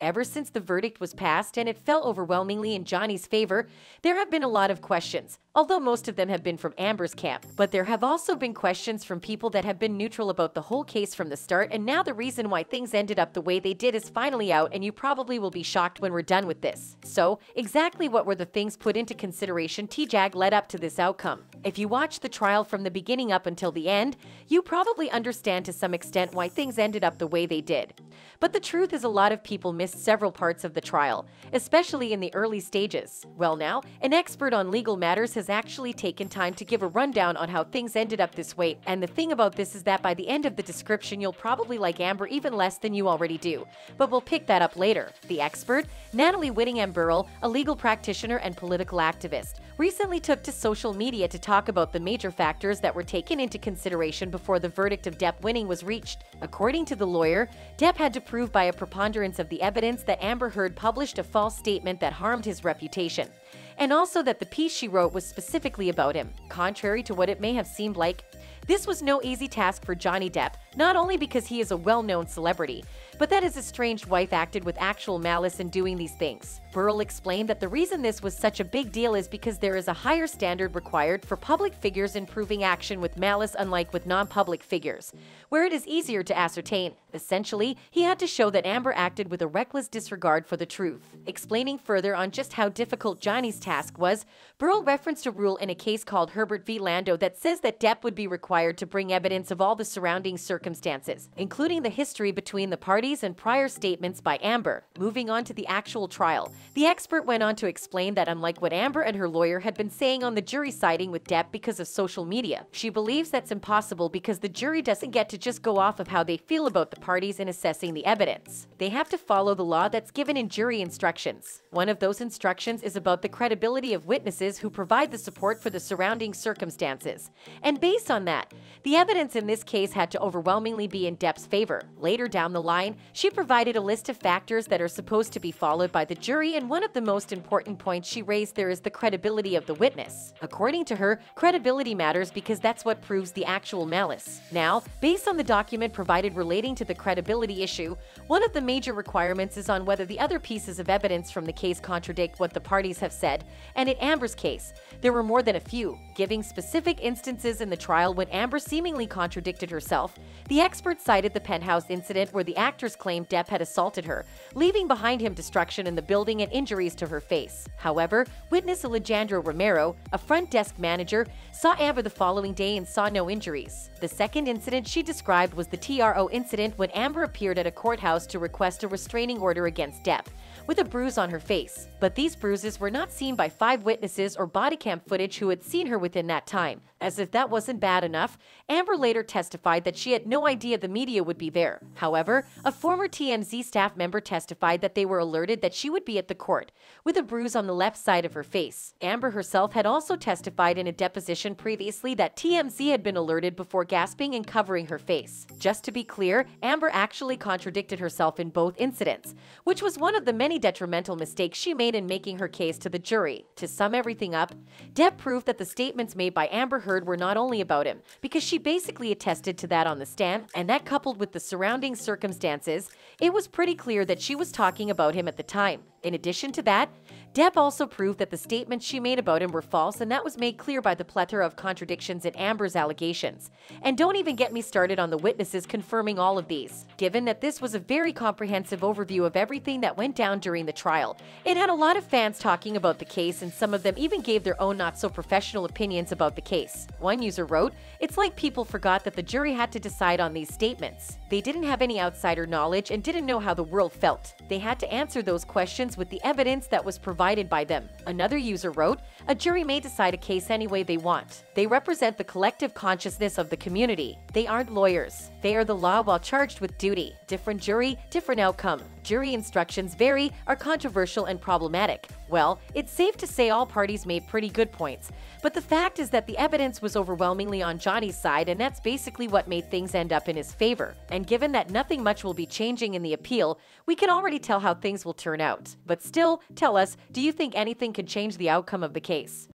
Ever since the verdict was passed and it fell overwhelmingly in Johnny's favor, there have been a lot of questions, although most of them have been from Amber's camp. But there have also been questions from people that have been neutral about the whole case from the start, and now the reason why things ended up the way they did is finally out, and you probably will be shocked when we're done with this. So, exactly what were the things put into consideration TJAG led up to this outcome? If you watch the trial from the beginning up until the end, you probably understand to some extent why things ended up the way they did. But the truth is a lot of people missed several parts of the trial, especially in the early stages. Well now, an expert on legal matters has actually taken time to give a rundown on how things ended up this way, and the thing about this is that by the end of the description you'll probably like Amber even less than you already do. But we'll pick that up later. The expert, Natalie Whittingham-Burrell, a legal practitioner and political activist, recently took to social media to talk about the major factors that were taken into consideration before the verdict of Depp winning was reached. According to the lawyer, Depp had to prove by a preponderance of the evidence that Amber Heard published a false statement that harmed his reputation, and also that the piece she wrote was specifically about him. Contrary to what it may have seemed like, this was no easy task for Johnny Depp, not only because he is a well-known celebrity, but that his estranged wife acted with actual malice in doing these things. Burrell explained that the reason this was such a big deal is because there is a higher standard required for public figures in proving action with malice, unlike with non-public figures, where it is easier to ascertain. Essentially, he had to show that Amber acted with a reckless disregard for the truth. Explaining further on just how difficult Johnny's task was, Burrell referenced a rule in a case called Herbert v. Lando that says that Depp would be required to bring evidence of all the surrounding circumstances, including the history between the parties and prior statements by Amber. Moving on to the actual trial, the expert went on to explain that unlike what Amber and her lawyer had been saying on the jury siding with Depp because of social media, she believes that's impossible because the jury doesn't get to just go off of how they feel about the parties in assessing the evidence. They have to follow the law that's given in jury instructions. One of those instructions is about the credibility of witnesses who provide the support for the surrounding circumstances. And based on that, the evidence in this case had to overwhelmingly be in Depp's favor. Later down the line, she provided a list of factors that are supposed to be followed by the jury, and one of the most important points she raised there is the credibility of the witness. According to her, credibility matters because that's what proves the actual malice. Now, based on the document provided relating to the credibility issue, one of the major requirements is on whether the other pieces of evidence from the case contradict what the parties have said, and in Amber's case, there were more than a few, giving specific instances in the trial when Amber seemingly contradicted herself. The expert cited the penthouse incident where the actress claimed Depp had assaulted her, leaving behind him destruction in the building and injuries to her face. However, witness Alejandro Romero, a front desk manager, saw Amber the following day and saw no injuries. The second incident she described was the TRO incident when Amber appeared at a courthouse to request a restraining order against Depp, with a bruise on her face. But these bruises were not seen by 5 witnesses or body cam footage who had seen her within that time. As if that wasn't bad enough, Amber later testified that she had no idea the media would be there. However, a former TMZ staff member testified that they were alerted that she would be at the court, with a bruise on the left side of her face. Amber herself had also testified in a deposition previously that TMZ had been alerted before gasping and covering her face. Just to be clear, Amber actually contradicted herself in both incidents, which was one of the many detrimental mistakes she made in making her case to the jury. To sum everything up, Depp proved that the statements made by Amber Heard were not only about him, because she basically attested to that on the stand, and that coupled with the surrounding circumstances, it was pretty clear that she was talking about him at the time. In addition to that, Depp also proved that the statements she made about him were false, and that was made clear by the plethora of contradictions in Amber's allegations. And don't even get me started on the witnesses confirming all of these. Given that this was a very comprehensive overview of everything that went down during the trial, it had a lot of fans talking about the case, and some of them even gave their own not-so-professional opinions about the case. One user wrote, "It's like people forgot that the jury had to decide on these statements. They didn't have any outsider knowledge and didn't know how the world felt. They had to answer those questions with the evidence that was provided by them." Another user wrote, "A jury may decide a case any way they want. They represent the collective consciousness of the community. They aren't lawyers. They are the law while charged with duty. Different jury, different outcome. Jury instructions vary, are controversial and problematic." Well, it's safe to say all parties made pretty good points, but the fact is that the evidence was overwhelmingly on Johnny's side, and that's basically what made things end up in his favor. And given that nothing much will be changing in the appeal, we can already tell how things will turn out. But still, tell us, do you think anything could change the outcome of the case?